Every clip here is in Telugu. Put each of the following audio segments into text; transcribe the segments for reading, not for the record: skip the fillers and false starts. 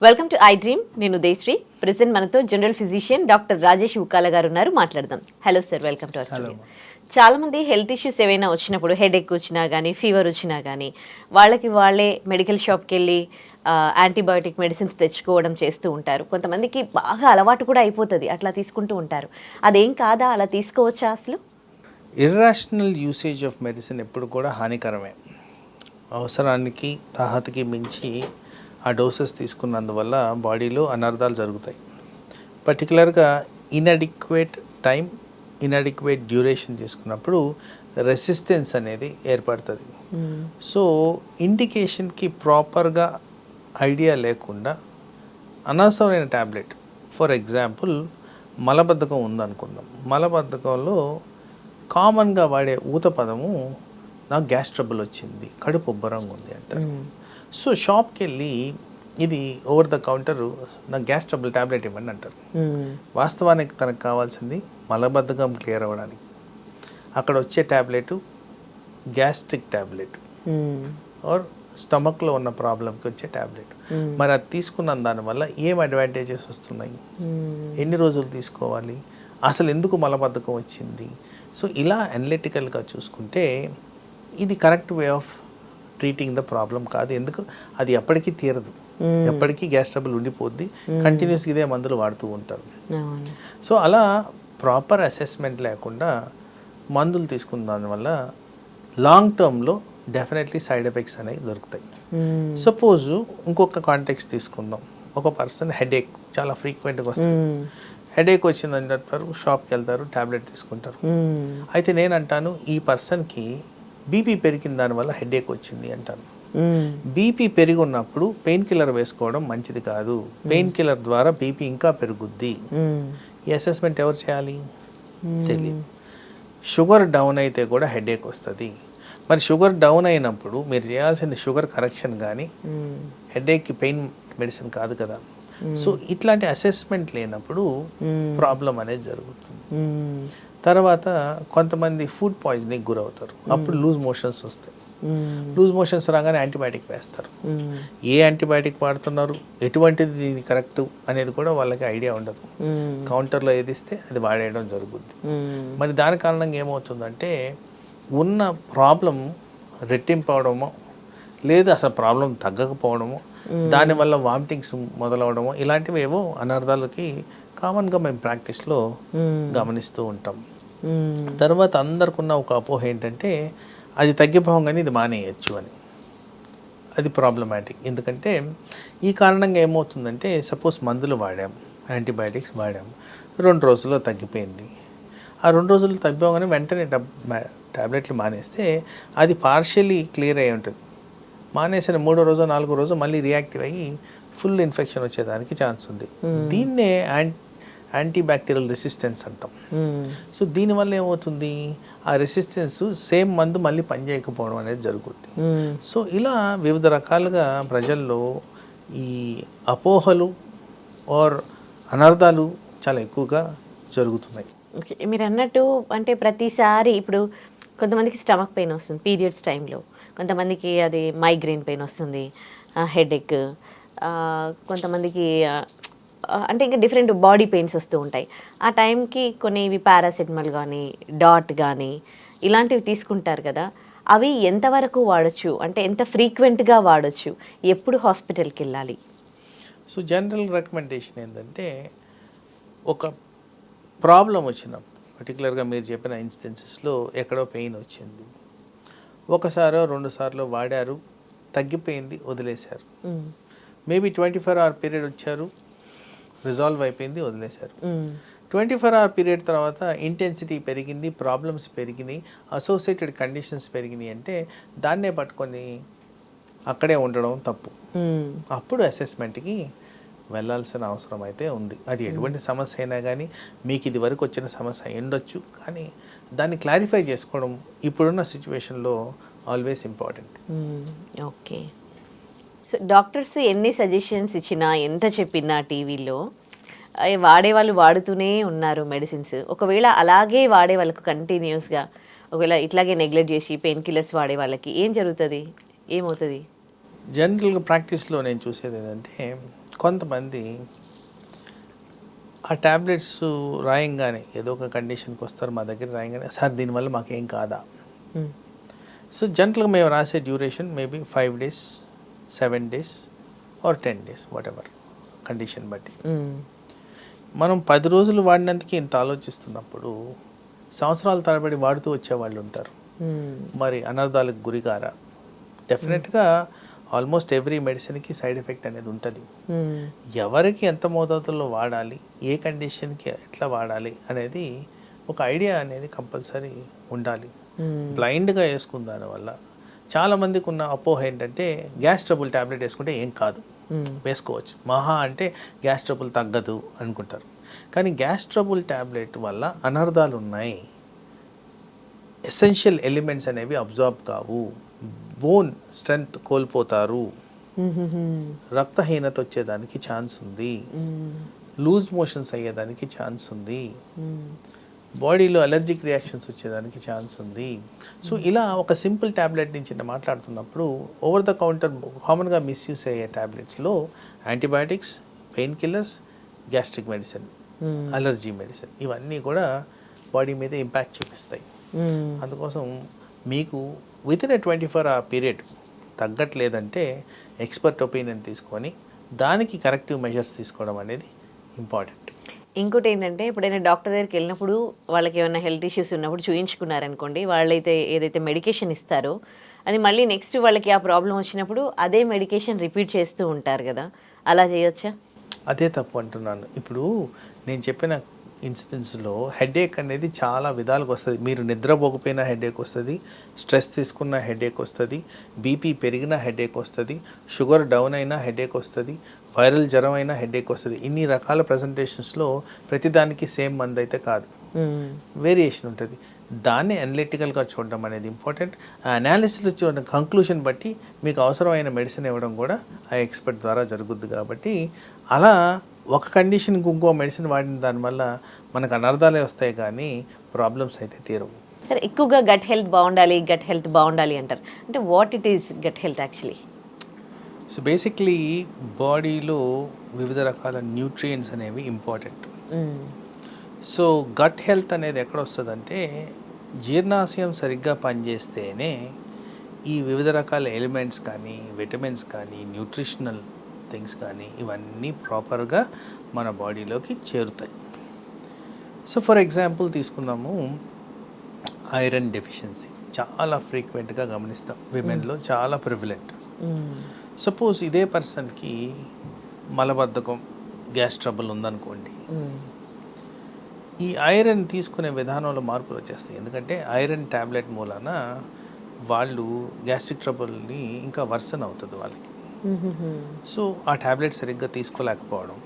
Welcome to I dream. నేను ఉదయశ్రీ. ప్రెసెంట్ మనతో general physician doctor Rajesh Ukkala గారు ఉన్నారు. మాట్లాడదాం. Hello sir, welcome to our studio. చాలా మంది హెల్త్ ఇష్యూస్ ఏవైనా వచ్చినప్పుడు, హెడేక్ వచ్చినా కానీ, ఫీవర్ వచ్చినా కానీ, వాళ్ళే మెడికల్ షాప్కి వెళ్ళి యాంటీబయోటిక్ మెడిసిన్స్ తెచ్చుకోవడం చేస్తూ ఉంటారు. కొంతమందికి బాగా అలవాటు కూడా అయిపోతుంది, అట్లా తీసుకుంటూ ఉంటారు. అదేం కాదా? అలా తీసుకోవచ్చా అసలు? ఇర్రాషనల్ యూసేజ్ ఆఫ్ మెడిసిన్ ఎప్పుడు కూడా హానికరమే. అవసరానికి తాహతకి మించి ఆ డోసెస్ తీసుకున్నందువల్ల బాడీలో అనర్థాలు జరుగుతాయి. పర్టికులర్గా ఇన్అడిక్వేట్ టైం, ఇన్అడిక్వేట్ డ్యూరేషన్ చేసుకున్నప్పుడు రెసిస్టెన్స్ అనేది ఏర్పడుతుంది. సో ఇండికేషన్కి ప్రాపర్గా ఐడియా లేకుండా అనవసరమైన ట్యాబ్లెట్, ఫర్ ఎగ్జాంపుల్ మలబద్ధకం ఉందనుకుందాం. మలబద్ధకంలో కామన్గా వాడే ఊత పదము నాకు గ్యాస్ ట్రబుల్ వచ్చింది, కడుపు ఉబ్బరంగా ఉంది అంటారు. సో షాప్కి వెళ్ళి ఇది ఓవర్ ద కౌంటర్ నాకు గ్యాస్ ట్రబుల్ ట్యాబ్లెట్ ఇవ్వండి అంటారు. వాస్తవానికి తనకు కావాల్సింది మలబద్ధకం క్లియర్ అవ్వడానికి. అక్కడ వచ్చే ట్యాబ్లెట్ గ్యాస్ట్రిక్ ట్యాబ్లెట్ ఆర్ స్టమక్లో ఉన్న ప్రాబ్లంకి వచ్చే ట్యాబ్లెట్. మరి అది తీసుకున్న దానివల్ల ఏం అడ్వాంటేజెస్ వస్తున్నాయి, ఎన్ని రోజులు తీసుకోవాలి, అసలు ఎందుకు మలబద్ధకం వచ్చింది? సో ఇలా అనలిటికల్గా చూసుకుంటే ఇది correct way of treating the problem కాదు. ఎందుకు అది ఎప్పటికీ తీరదు, ఎప్పటికీ గ్యాస్ ట్రబుల్ ఉండిపోద్ది, కంటిన్యూస్గా ఇదే మందులు వాడుతూ ఉంటారు. సో అలా ప్రాపర్ అసెస్మెంట్ లేకుండా మందులు తీసుకున్న దానివల్ల లాంగ్ టర్మ్లో డెఫినెట్లీ సైడ్ ఎఫెక్ట్స్ అనేవి దొరుకుతాయి. సపోజ్ ఇంకొక కాంటెక్స్ట్ తీసుకుందాం. ఒక పర్సన్ హెడేక్ చాలా ఫ్రీక్వెంట్గా వస్తుంది. హెడేక్ వచ్చిందని చెప్తారు, షాప్కి వెళ్తారు, ట్యాబ్లెట్ తీసుకుంటారు. అయితే నేను అంటాను, ఈ పర్సన్కి బీపీ పెరిగిన దానివల్ల హెడేక్ వచ్చింది అంటాను. బీపీ పెరిగి ఉన్నప్పుడు పెయిన్ కిల్లర్ వేసుకోవడం మంచిది కాదు. పెయిన్ కిల్లర్ ద్వారా బీపీ ఇంకా పెరుగుద్ది. ఈ అసెస్మెంట్ ఎవరు చేయాలి? తెలియదు. షుగర్ డౌన్ అయితే కూడా హెడేక్ వస్తుంది. మరి షుగర్ డౌన్ అయినప్పుడు మీరు చేయాల్సింది షుగర్ కరెక్షన్ కానీ హెడేక్కి పెయిన్ మెడిసిన్ కాదు కదా. సో ఇట్లాంటి అసెస్మెంట్ లేనప్పుడు ప్రాబ్లం అనేది జరుగుతుంది. తర్వాత కొంతమంది ఫుడ్ పాయిజనింగ్ గురవుతారు. అప్పుడు లూజ్ మోషన్స్ వస్తాయి. లూజ్ మోషన్స్ రాగానే యాంటీబయాటిక్ వేస్తారు. ఏ యాంటీబయాటిక్ వాడుతున్నారు, ఎటువంటిది దీనికి కరెక్ట్ అనేది కూడా వాళ్ళకి ఐడియా ఉండదు. కౌంటర్లో ఏది ఇస్తే అది వాడేయడం జరుగుద్ది. మరి దాని కారణంగా ఏమవుతుందంటే ఉన్న ప్రాబ్లం రెట్టింపు అవడమో, లేదా అసలు ప్రాబ్లం తగ్గకపోవడమో, దానివల్ల వామిటింగ్స్ మొదలవడమో, ఇలాంటివి ఏవో అనర్థాలకి కామన్గా మేము ప్రాక్టీస్లో గమనిస్తూ ఉంటాం. తర్వాత అందరికున్న ఒక అపోహ ఏంటంటే అది తగ్గిపోగానే ఇది మానేయచ్చు అని. అది ప్రాబ్లమాటిక్. ఎందుకంటే ఈ కారణంగా ఏమవుతుందంటే సపోజ్ మందులు వాడాం, యాంటీబయాటిక్స్ వాడాం, 2 రోజుల్లో తగ్గిపోయింది. ఆ 2 రోజులు తగ్గిపోగానే వెంటనే ట్యాబ్లెట్లు మానేస్తే అది పార్షియలీ క్లియర్ అయి ఉంటుంది. మానేసిన 3వ రోజు 4వ రోజు మళ్ళీ రియాక్టివ్ అయ్యి ఫుల్ ఇన్ఫెక్షన్ వచ్చేదానికి ఛాన్స్ ఉంది. దీన్నే యాంటీబ్యాక్టీరియల్ రెసిస్టెన్స్ అంటాం. సో దీనివల్ల ఏమవుతుంది, ఆ రెసిస్టెన్స్ సేమ్ మందు మళ్ళీ పనిచేయకపోవడం అనేది జరుగుతుంది. సో ఇలా వివిధ రకాలుగా ప్రజల్లో ఈ అపోహలు ఆర్ అనర్థాలు చాలా ఎక్కువగా జరుగుతున్నాయి. ఓకే, మీరు అన్నట్టు అంటే ప్రతిసారి ఇప్పుడు కొంతమందికి స్టమక్ పెయిన్ వస్తుంది పీరియడ్స్ టైంలో, కొంతమందికి అది మైగ్రేన్ పెయిన్ వస్తుంది, హెడేక్, కొంతమందికి అంటే ఇంకా డిఫరెంట్ బాడీ పెయిన్స్ వస్తూ ఉంటాయి. ఆ టైంకి కొన్ని ఇవి పారాసెటమాల్ కానీ, డాట్ కానీ ఇలాంటివి తీసుకుంటారు కదా, అవి ఎంతవరకు వాడచ్చు, అంటే ఎంత ఫ్రీక్వెంట్గా వాడచ్చు, ఎప్పుడు హాస్పిటల్కి వెళ్ళాలి? సో జనరల్ రికమెండేషన్ ఏంటంటే, ఒక ప్రాబ్లం వచ్చినప్పుడు పర్టికులర్గా మీరు చెప్పిన ఇన్స్టెన్సెస్లో ఎక్కడో పెయిన్ వచ్చింది, ఒకసారో 2 సార్లు వాడారు, తగ్గిపోయింది, వదిలేశారు. మేబీ 24-hour పీరియడ్ వచ్చారు, రిజాల్వ్ అయిపోయింది, వదిలేశారు. 24-hour పీరియడ్ తర్వాత ఇంటెన్సిటీ పెరిగింది, ప్రాబ్లమ్స్ పెరిగినాయి, అసోసియేటెడ్ కండిషన్స్ పెరిగినాయి అంటే దాన్నే పట్టుకొని అక్కడే ఉండడం తప్పు. అప్పుడు అసెస్మెంట్కి వెళ్ళాల్సిన అవసరం అయితే ఉంది. అది ఎటువంటి సమస్య అయినా కానీ, మీకు ఇది వరకు వచ్చిన సమస్య ఉండొచ్చు, కానీ దాన్ని క్లారిఫై చేసుకోవడం ఇప్పుడున్న సిచ్యువేషన్లో always important. Okay. So doctors ఎన్ని సజెషన్స్ ఇచ్చినా, ఎంత చెప్పినా టీవీలో వాడేవాళ్ళు వాడుతూనే ఉన్నారు మెడిసిన్స్. ఒకవేళ అలాగే వాడే వాళ్ళకు కంటిన్యూస్గా ఒకవేళ ఇట్లాగే నెగ్లెక్ట్ చేసి పెయిన్ కిల్లర్స్ వాడే వాళ్ళకి ఏం జరుగుతుంది, ఏమవుతుంది? జనరల్గా ప్రాక్టీస్లో నేను చూసేది ఏంటంటే, కొంతమంది ఆ ట్యాబ్లెట్స్ రాయంగానే ఏదో ఒక కండిషన్కి వస్తారు మా దగ్గర రాయంగానే సార్ దీనివల్ల మాకేం కాదా. సో జనరల్గా మేము రాసే duration maybe 5 days 7 days or 10 days whatever condition బట్టి. మనం 10 రోజులు వాడినందుకు ఇంత ఆలోచిస్తున్నప్పుడు సంవత్సరాల తరబడి వాడుతూ వచ్చేవాళ్ళు ఉంటారు. మరి అనర్థాలకు గురికారా? డెఫినెట్గా ఆల్మోస్ట్ ఎవ్రీ మెడిసిన్కి సైడ్ ఎఫెక్ట్ అనేది ఉంటుంది. ఎవరికి ఎంత మోతాదులో వాడాలి, ఏ కండిషన్కి ఎట్లా వాడాలి అనేది ఒక ఐడియా అనేది కంపల్సరీ ఉండాలి. బ్లైండ్గా వేసుకున్న దానివల్ల చాలామందికి ఉన్న అపోహ ఏంటంటే గ్యాస్ ట్రబుల్ ట్యాబ్లెట్ వేసుకుంటే ఏం కాదు, వేసుకోవచ్చు, మహా అంటే గ్యాస్ ట్రబుల్ తగ్గదు అనుకుంటారు. కానీ గ్యాస్ ట్రబుల్ ట్యాబ్లెట్ వల్ల అనర్థాలు ఉన్నాయి. ఎసెన్షియల్ ఎలిమెంట్స్ అనేవి అబ్జార్బ్ కావు, బోన్ స్ట్రెంగ్త్ కోల్పోతారు, రక్తహీనత వచ్చేదానికి ఛాన్స్ ఉంది, లూజ్ మోషన్స్ అయ్యేదానికి ఛాన్స్ ఉంది, బాడీలో అలర్జిక్ రియాక్షన్స్ వచ్చేదానికి ఛాన్స్ ఉంది. సో ఇలా ఒక సింపుల్ ట్యాబ్లెట్ నుంచి మాట్లాడుతున్నప్పుడు ఓవర్ ద కౌంటర్ కామన్గా మిస్యూస్ అయ్యే ట్యాబ్లెట్స్లో antibiotics, pain killers, gastric medicine, allergy medicine ఇవన్నీ కూడా బాడీ మీద ఇంపాక్ట్ చూపిస్తాయి. అందుకోసం మీకు వితిన్ ఎ 24-hour పీరియడ్ తగ్గట్లేదంటే ఎక్స్పర్ట్ ఒపీనియన్ తీసుకొని దానికి కరెక్టివ్ మెజర్స్ తీసుకోవడం అనేది ఇంపార్టెంట్. ఇంకోటి ఏంటంటే ఎప్పుడైనా డాక్టర్ దగ్గరికి వెళ్ళినప్పుడు వాళ్ళకి ఏమైనా హెల్త్ ఇష్యూస్ ఉన్నప్పుడు చూయించుకున్నారనుకోండి, వాళ్ళైతే ఏదైతే మెడికేషన్ ఇస్తారో అది మళ్ళీ నెక్స్ట్ వాళ్ళకి ఆ ప్రాబ్లం వచ్చినప్పుడు అదే మెడికేషన్ రిపీట్ చేస్తూ ఉంటారు కదా, అలా చేయొచ్చా? అదే తప్పు అంటున్నాను. ఇప్పుడు నేను చెప్పిన ఇన్స్టెన్స్లో హెడేక్ అనేది చాలా విధాలుగా వస్తుంది. మీరు నిద్రపోకపోయినా హెడేక్ వస్తుంది, స్ట్రెస్ తీసుకున్న హెడేక్ వస్తుంది, బీపీ పెరిగిన హెడేక్ వస్తుంది, షుగర్ డౌన్ అయినా హెడేక్ వస్తుంది, వైరల్ జ్వరం అయినా హెడేక్ వస్తుంది. ఇన్ని రకాల ప్రజెంటేషన్స్లో ప్రతిదానికి సేమ్ మందు అయితే కాదు, వేరియేషన్ ఉంటుంది. దాన్ని అనలిటికల్గా చూడడం అనేది ఇంపార్టెంట్. ఆ అనాలిసిస్లో చూడడం కంక్లూషన్ బట్టి మీకు అవసరమైన మెడిసిన్ ఇవ్వడం కూడా ఆ ఎక్స్పర్ట్ ద్వారా జరుగుద్ది. కాబట్టి అలా ఒక కండిషన్కి ఇంకో మెడిసిన్ వాడిన దానివల్ల మనకు అనర్థాలే వస్తాయి కానీ ప్రాబ్లమ్స్ అయితే తీరవు. సరే, ఎక్కువగా గట్ హెల్త్ బాగుండాలి అంటారు. అంటే what it is gut health actually? So basically బాడీలో వివిధ రకాల న్యూట్రియంట్స్ అనేవి ఇంపార్టెంట్. సో గట్ హెల్త్ అనేది ఎక్కడ వస్తుందంటే జీర్ణాశయం సరిగ్గా పనిచేస్తేనే ఈ వివిధ రకాల ఎలిమెంట్స్ కానీ, విటమిన్స్ కానీ, న్యూట్రిషనల్ థింగ్స్ కానీ ఇవన్నీ ప్రాపర్గా మన బాడీలోకి చేరుతాయి. సో ఫర్ ఎగ్జాంపుల్ తీసుకుందాము, ఐరన్ డెఫిషియన్సీ చాలా ఫ్రీక్వెంట్గా గమనిస్తాం, విమెన్లో చాలా ప్రివిలెంట్. సపోజ్ ఇదే పర్సన్కి మలబద్ధకం, గ్యాస్ ట్రబుల్ ఉందనుకోండి, ఈ ఐరన్ తీసుకునే విధానంలో మార్పులు వచ్చేస్తాయి. ఎందుకంటే ఐరన్ ట్యాబ్లెట్ మూలాన వాళ్ళు గ్యాస్ట్రిక్ ట్రబుల్ని ఇంకా వర్సన్ అవుతుంది వాళ్ళకి. సో ఆ ట్యాబ్లెట్ సరిగ్గా తీసుకోలేకపోవడం,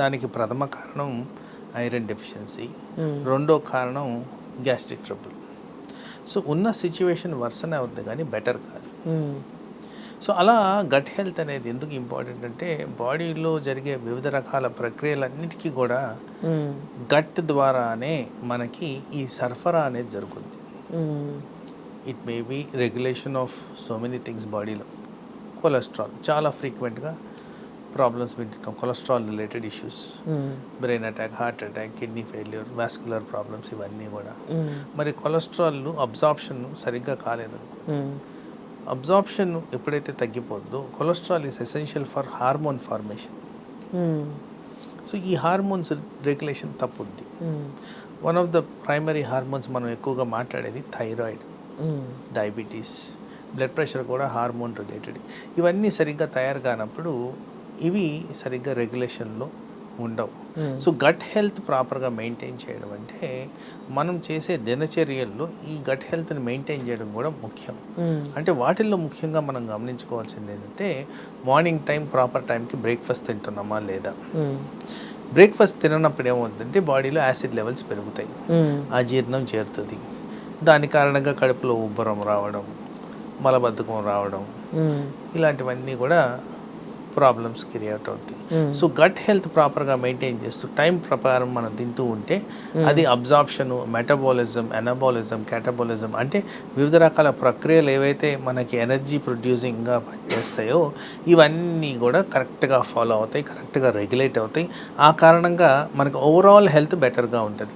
దానికి ప్రథమ కారణం ఐరన్ డెఫిషియన్సీ, రెండో కారణం గ్యాస్ట్రిక్ ట్రబుల్. సో ఉన్న సిచ్యువేషన్ వర్సన్ అవుతుంది కానీ బెటర్ కాదు. సో అలా గట్ హెల్త్ అనేది ఎందుకు ఇంపార్టెంట్ అంటే బాడీలో జరిగే వివిధ రకాల ప్రక్రియలన్నిటికీ కూడా గట్ ద్వారానే మనకి ఈ సరఫరా అనేది జరుగుతుంది. It may be regulation of so many things బాడీలో. కొలెస్ట్రాల్ చాలా ఫ్రీక్వెంట్గా ప్రాబ్లమ్స్ వింటుంటాం, cholesterol related issues, brain attack, heart attack, kidney failure, vascular problems ఇవన్నీ కూడా. మరి కొలెస్ట్రాల్ అబ్జార్ప్షన్ సరిగ్గా కాలేదనుకో, అబ్జార్ప్షన్ ఎప్పుడైతే తగ్గిపోద్దో cholesterol is essential for hormone formation. So ఈ హార్మోన్స్ రెగ్యులేషన్ తప్పుద్ది. One of the primary hormones మనం ఎక్కువగా మాట్లాడేది థైరాయిడ్, డయాబెటీస్, బ్లడ్ ప్రెషర్ కూడా హార్మోన్ రిలేటెడ్. ఇవన్నీ సరిగ్గా తయారు కానప్పుడు ఇవి సరిగ్గా రెగ్యులేషన్లో ఉండవు. సో గట్ హెల్త్ ప్రాపర్గా మెయింటైన్ చేయడం అంటే మనం చేసే దినచర్యల్లో ఈ గట్ హెల్త్ని మెయింటైన్ చేయడం కూడా ముఖ్యం. అంటే వాటిల్లో ముఖ్యంగా మనం గమనించుకోవాల్సింది ఏంటంటే మార్నింగ్ టైం ప్రాపర్ టైంకి బ్రేక్ఫాస్ట్ తింటున్నామా లేదా. బ్రేక్ఫాస్ట్ తిననప్పుడు ఏమవుతుందంటే బాడీలో యాసిడ్ లెవెల్స్ పెరుగుతాయి, అజీర్ణం చేరుతుంది, దాని కారణంగా కడుపులో ఉబ్బరం రావడం, మలబద్ధకం రావడం, ఇలాంటివన్నీ కూడా ప్రాబ్లమ్స్ క్రియేట్ అవుతాయి. సో గట్ హెల్త్ ప్రాపర్గా మెయింటైన్ చేస్తూ టైం ప్రకారం మనం తింటూ ఉంటే అది అబ్జార్ప్షను, మెటబాలిజం, ఎనబాలిజం, క్యాటబాలిజం అంటే వివిధ రకాల ప్రక్రియలు ఏవైతే మనకి ఎనర్జీ ప్రొడ్యూసింగ్గా పనిచేస్తాయో ఇవన్నీ కూడా కరెక్ట్గా ఫాలో అవుతాయి, కరెక్ట్గా రెగ్యులేట్ అవుతాయి. ఆ కారణంగా మనకు ఓవరాల్ హెల్త్ బెటర్గా ఉంటుంది.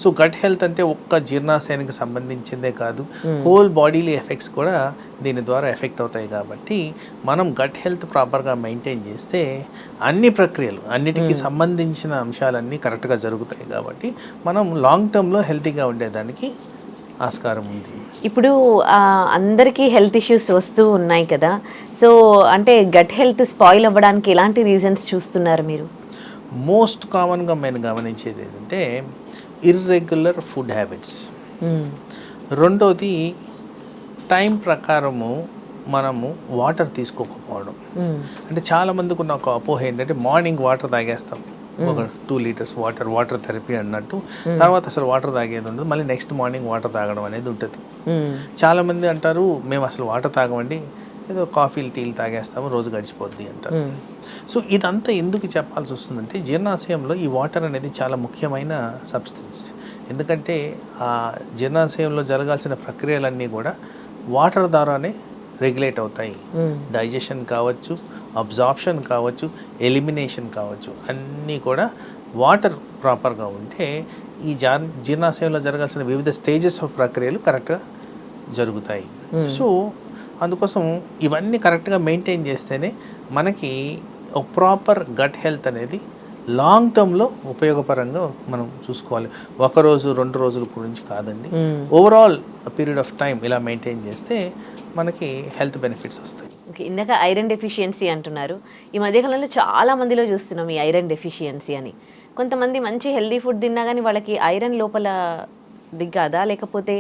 సో గట్ హెల్త్ అంటే ఒక్క జీర్ణాశయానికి సంబంధించిందే కాదు, హోల్ బాడీలీ ఎఫెక్ట్స్ కూడా దీని ద్వారా ఎఫెక్ట్ అవుతాయి. కాబట్టి మనం గట్ హెల్త్ ప్రాపర్గా మెయింటైన్ చేస్తే అన్ని ప్రక్రియలు అన్నిటికీ సంబంధించిన అంశాలన్నీ కరెక్ట్గా జరుగుతాయి. కాబట్టి మనం లాంగ్ టర్మ్లో హెల్తీగా ఉండేదానికి ఆస్కారం ఉంది. ఇప్పుడు అందరికీ హెల్త్ ఇష్యూస్ వస్తూ ఉన్నాయి కదా, సో అంటే గట్ హెల్త్ స్పాయిల్ అవ్వడానికి ఎలాంటి రీజన్స్ చూస్తున్నారు మీరు? మోస్ట్ కామన్గా మేము గమనించేది ఏంటంటే ఇర్రెగ్యులర్ ఫుడ్ హ్యాబిట్స్. రెండోది టైం ప్రకారము మనము వాటర్ తీసుకోకపోవడం. అంటే చాలామందికి ఉన్న ఒక అపోహ ఏంటంటే మార్నింగ్ వాటర్ తాగేస్తాం, ఒక 2 లీటర్స్ వాటర్ థెరపీ అన్నట్టు. తర్వాత అసలు వాటర్ తాగేది ఉండదు, మళ్ళీ నెక్స్ట్ మార్నింగ్ వాటర్ తాగడం అనేది ఉంటుంది. చాలామంది అంటారు మేము అసలు వాటర్ తాగమండి, ఏదో కాఫీలు టీలు తాగేస్తాము, రోజు గడిచిపోద్ది అంటారు. సో ఇదంతా ఎందుకు చెప్పాల్సి వస్తుందంటే జీర్ణాశయంలో ఈ వాటర్ అనేది చాలా ముఖ్యమైన సబ్స్టెన్స్. ఎందుకంటే ఆ జీర్ణాశయంలో జరగాల్సిన ప్రక్రియలన్నీ కూడా వాటర్ ద్వారానే రెగ్యులేట్ అవుతాయి. డైజెషన్ కావచ్చు, అబ్జార్ప్షన్ కావచ్చు, ఎలిమినేషన్ కావచ్చు, అన్నీ కూడా వాటర్ ప్రాపర్గా ఉంటే ఈ జీర్ణాశయంలో జరగాల్సిన వివిధ స్టేజెస్ ఆఫ్ ప్రక్రియలు కరెక్ట్గా జరుగుతాయి. సో అందుకోసం ఇవన్నీ కరెక్ట్గా మెయింటైన్ చేస్తేనే మనకి ఒక ప్రాపర్ గట్ హెల్త్ అనేది లాంగ్ టర్మ్లో ఉపయోగపరంగా మనం చూసుకోవాలి. 1 రోజు 2 రోజుల గురించి కాదండి, ఓవరాల్ పీరియడ్ ఆఫ్ టైం ఇలా మెయింటైన్ చేస్తే మనకి హెల్త్ బెనిఫిట్స్ వస్తాయి. ఇందాక ఐరన్ డెఫిషియన్సీ అంటున్నారు. ఈ మధ్యకాలంలో చాలా మందిలో చూస్తున్నాం ఈ ఐరన్ డెఫిషియన్సీ అని. కొంతమంది మంచి హెల్దీ ఫుడ్ తిన్నా కానీ వాళ్ళకి ఐరన్ లోపల దిగ్గాదా, లేకపోతే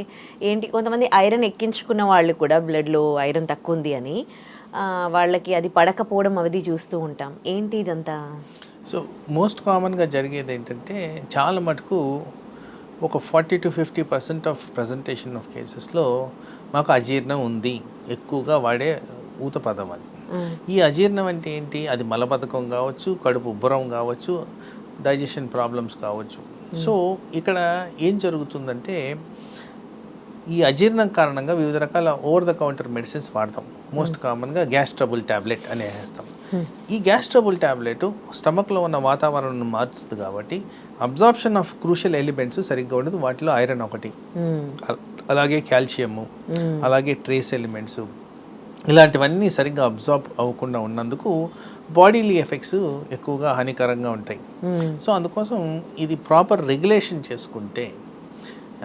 ఏంటి? కొంతమంది ఐరన్ ఎక్కించుకున్న వాళ్ళు కూడా బ్లడ్లో ఐరన్ తక్కువ ఉంది అని వాళ్ళకి అది పడకపోవడం అవి చూస్తూ ఉంటాం. ఏంటి ఇదంతా? సో మోస్ట్ కామన్గా జరిగేది ఏంటంటే చాలా మటుకు ఒక 40-50% ఆఫ్ ప్రజెంటేషన్ ఆఫ్ కేసెస్లో మాకు అజీర్ణం ఉంది, ఎక్కువగా వాడే ఊత పదం అది. ఈ అజీర్ణం అంటే ఏంటి? అది మలబద్ధకం కావచ్చు, కడుపు ఉబ్బరం కావచ్చు, డైజెషన్ ప్రాబ్లమ్స్ కావచ్చు. సో ఇక్కడ ఏం జరుగుతుందంటే ఈ అజీర్ణం కారణంగా వివిధ రకాల ఓవర్ ద కౌంటర్ మెడిసిన్స్ వాడతాం. మోస్ట్ కామన్గా గ్యాస్ ట్రబుల్ ట్యాబ్లెట్ అని వేస్తాం. ఈ గ్యాస్ ట్రబుల్ ట్యాబ్లెట్ స్టమక్లో ఉన్న వాతావరణం మారుతుంది కాబట్టి అబ్జార్ప్షన్ ఆఫ్ క్రూషియల్ ఎలిమెంట్స్ సరిగ్గా ఉండదు. వాటిలో ఐరన్ ఒకటి, అలాగే కాల్షియము, అలాగే ట్రేస్ ఎలిమెంట్స్, ఇలాంటివన్నీ సరిగ్గా అబ్జార్బ్ అవ్వకుండా ఉన్నందుకు బాడీలీ ఎఫెక్ట్స్ ఎక్కువగా హానికరంగా ఉంటాయి. సో అందుకోసం ఇది ప్రాపర్ రెగ్యులేషన్ చేసుకుంటే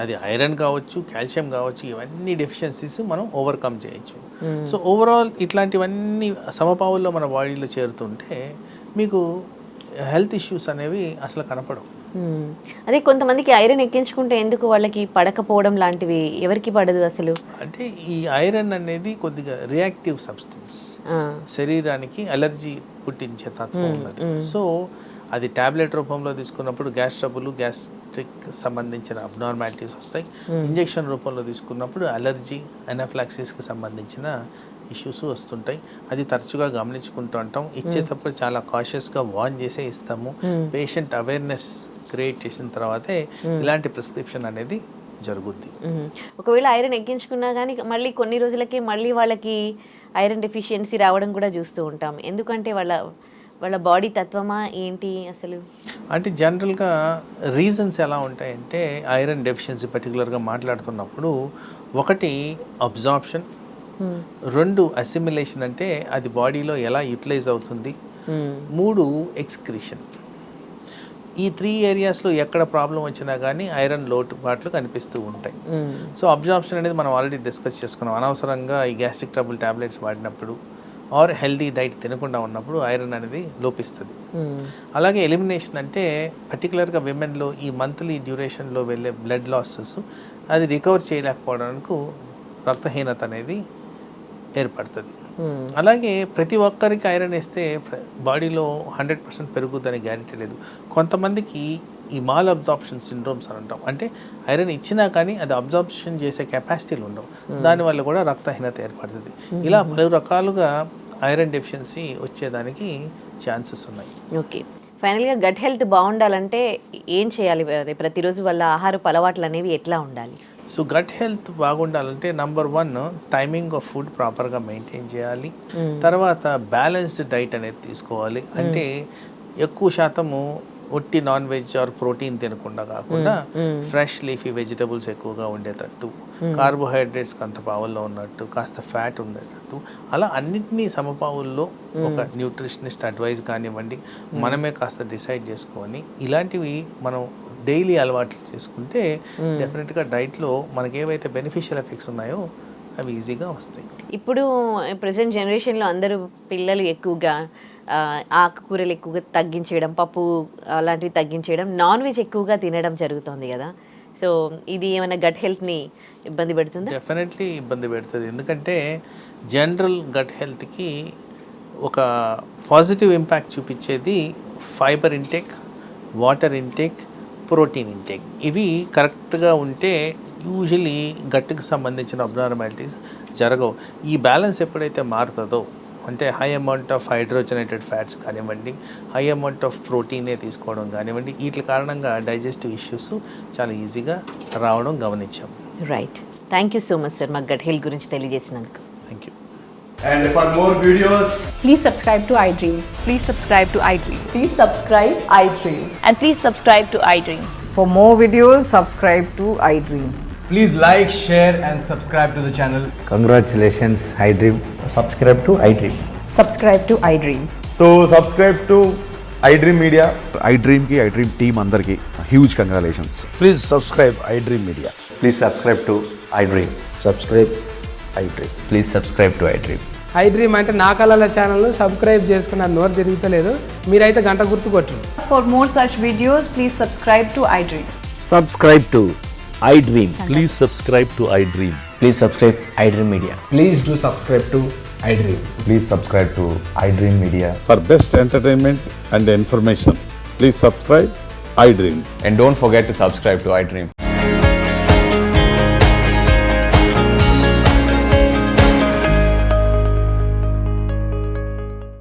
అది ఐరన్ కావచ్చు, కాల్షియం కావచ్చు, ఇవన్నీ డెఫిషియన్సీస్ మనం ఓవర్కమ్ చేయొచ్చు. సో ఓవరాల్ ఇట్లాంటివన్నీ సమపావుల్లో మన బాడీలో చేరుతుంటే మీకు హెల్త్ ఇష్యూస్ అనేవి అసలు కనపడవు. అదే కొంతమందికి ఐరన్ ఎక్కించుకుంటే ఎందుకు వాళ్ళకి పడకపోవడం లాంటివి ఎవరికి పడదు అసలు? అంటే ఈ ఐరన్ అనేది కొద్దిగా రియాక్టివ్ సబ్స్టెన్స్, శరీరానికి అలర్జీ పుట్టించే తత్వం ఉన్నది. సో అది ట్యాబ్లెట్ రూపంలో తీసుకున్నప్పుడు గ్యాస్ ట్రబుల్, గ్యాస్ట్రిక్ సంబంధించిన అబ్నార్మాలిటీస్ వస్తాయి. ఇంజెక్షన్ రూపంలో తీసుకున్నప్పుడు అలర్జీ, ఎనాఫ్లాక్సిస్కి సంబంధించిన ఇష్యూస్ వస్తుంటాయి. అది తరచుగా గమనించుకుంటూ ఉంటాం. ఇచ్చేటప్పుడు చాలా కాషియస్గా వార్న్ చేసే ఇస్తాము. పేషెంట్ అవేర్నెస్ క్రియేట్ చేసిన తర్వాతే ఇలాంటి ప్రిస్క్రిప్షన్ అనేది జరుగుద్ది. ఒకవేళ ఐరన్ ఎక్కించుకున్నా కానీ మళ్ళీ కొన్ని రోజులకి మళ్ళీ వాళ్ళకి ఐరన్ డెఫిషియన్సీ రావడం కూడా చూస్తూ ఉంటాం. ఎందుకంటే వాళ్ళ బాడీ తత్వమా ఏంటి అసలు? అంటే జనరల్గా రీజన్స్ ఎలా ఉంటాయంటే ఐరన్ డెఫిషియన్సీ పర్టికులర్గా మాట్లాడుతున్నప్పుడు ఒకటి అబ్జార్ప్షన్, 2 అసిమిలేషన్ అంటే అది బాడీలో ఎలా యూటిలైజ్ అవుతుంది, 3 ఎక్స్క్రీషన్. ఈ 3 ఏరియాస్లో ఎక్కడ ప్రాబ్లం వచ్చినా కానీ ఐరన్ లోటుపాట్లు కనిపిస్తూ ఉంటాయి. సో అబ్జార్ప్షన్ అనేది మనం ఆల్రెడీ డిస్కస్ చేసుకున్నాం. అనవసరంగా ఈ గ్యాస్ట్రిక్ ట్రబుల్ ట్యాబ్లెట్స్ వాడినప్పుడు ఆర్ హెల్దీ డైట్ తినకుండా ఉన్నప్పుడు ఐరన్ అనేది లోపిస్తుంది. అలాగే ఎలిమినేషన్ అంటే పర్టికులర్గా విమెన్లో ఈ మంత్లీ డ్యూరేషన్లో వెళ్ళే బ్లడ్ లాసెస్ అది రికవర్ చేయలేకపోవడానికి రక్తహీనత అనేది ఏర్పడుతుంది. అలాగే ప్రతి ఒక్కరికి ఐరన్ వేస్తే బాడీలో 100% పెరుగుతుందని గ్యారెంటీ లేదు. కొంతమందికి ఈ మాల్ అబ్జార్ప్షన్ సిండ్రోమ్స్ అని అంటాం. అంటే ఐరన్ ఇచ్చినా కానీ అది అబ్జార్ప్షన్ చేసే కెపాసిటీలు ఉండవు, దానివల్ల కూడా రక్తహీనత ఏర్పడుతుంది. ఇలా పలు రకాలుగా ఐరన్ డెఫిషియన్సీ వచ్చేదానికి ఛాన్సెస్ ఉన్నాయి. ఓకే, ఫైనల్గా గట్ హెల్త్ బాగుండాలంటే ఏం చేయాలి? అదే ప్రతిరోజు వాళ్ళ ఆహారపు అలవాట్లు అనేవి ఎట్లా ఉండాలి? సో గట్ హెల్త్ బాగుండాలంటే నంబర్ 1 టైమింగ్ ఆఫ్ ఫుడ్ ప్రాపర్గా మెయింటైన్ చేయాలి. తర్వాత బ్యాలెన్స్డ్ డైట్ అనేది తీసుకోవాలి. అంటే ఎక్కువ శాతము ఒట్టి నాన్ వెజ్ ఆర్ ప్రోటీన్ తినకుండా కాకుండా ఫ్రెష్ లీఫీ వెజిటబుల్స్ ఎక్కువగా ఉండేటట్టు, కార్బోహైడ్రేట్స్కి అంత పావుల్లో ఉన్నట్టు, కాస్త ఫ్యాట్ ఉండేటట్టు, అలా అన్నింటినీ సమపావుల్లో ఒక న్యూట్రిషనిస్ట్ అడ్వైస్ కానివ్వండి, మనమే కాస్త డిసైడ్ చేసుకొని ఇలాంటివి మనం డైలీ అలవాట్లు చేసుకుంటే డెఫినెట్గా డైట్లో మనకి ఏవైతే బెనిఫిషియల్ ఎఫెక్ట్స్ ఉన్నాయో అవి ఈజీగా వస్తాయి. ఇప్పుడు ప్రజెంట్ జనరేషన్లో అందరూ పిల్లలు ఎక్కువగా ఆకుకూరలు ఎక్కువగా తగ్గించేయడం, పప్పు అలాంటివి తగ్గించేయడం, నాన్ వెజ్ ఎక్కువగా తినడం జరుగుతుంది కదా. సో ఇది ఏమైనా గట్ హెల్త్ని ఇబ్బంది పెడుతుందా? డెఫినెట్లీ ఇబ్బంది పెడుతుంది. ఎందుకంటే జనరల్ గట్ హెల్త్కి ఒక పాజిటివ్ ఇంపాక్ట్ చూపించేది fibre intake, water intake, protein intake. ఇవి కరెక్ట్గా ఉంటే యూజువలీ గట్కి సంబంధించిన అబ్నార్మాలిటీస్ జరగవు. ఈ బ్యాలెన్స్ ఎప్పుడైతే మారుతుందో, అంటే high amount of hydrogenated fats కానివ్వండి, హై అమౌంట్ ఆఫ్ ప్రోటీనే తీసుకోవడం కానివ్వండి, వీటి కారణంగా డైజెస్టివ్ ఇష్యూస్ చాలా ఈజీగా రావడం గమనించాం. Right, thank you so much sir మాకు గట్ హెల్త్ గురించి తెలియజేసినందుకు. Thank you. And for more videos, Please subscribe to iDream. Please subscribe to iDream. Please subscribe iDream. And please subscribe to iDream. For more videos, subscribe to iDream. please like, share and subscribe to the channel. Congratulations, iDream. Subscribe to iDream. Subscribe to iDream. So subscribe to iDream Media. iDream ki iDream team andarki huge congratulations. Please subscribe iDream Media. Please subscribe to iDream. Subscribe iDream. Please subscribe to iDream. iDream అంటే నా కళల ఛానల్ సబ్స్క్రైబ్ చేసుకున్న నోరు తిరుగుతలేదు, మీరైతే గంట గుర్తు కొట్టండి. For more such videos, please subscribe to iDream. Subscribe to iDream. Please subscribe to iDream. Please subscribe iDream Media. Please do subscribe to iDream. Please subscribe to iDream Media. For best entertainment and information, please subscribe iDream. And don't forget to subscribe to iDream.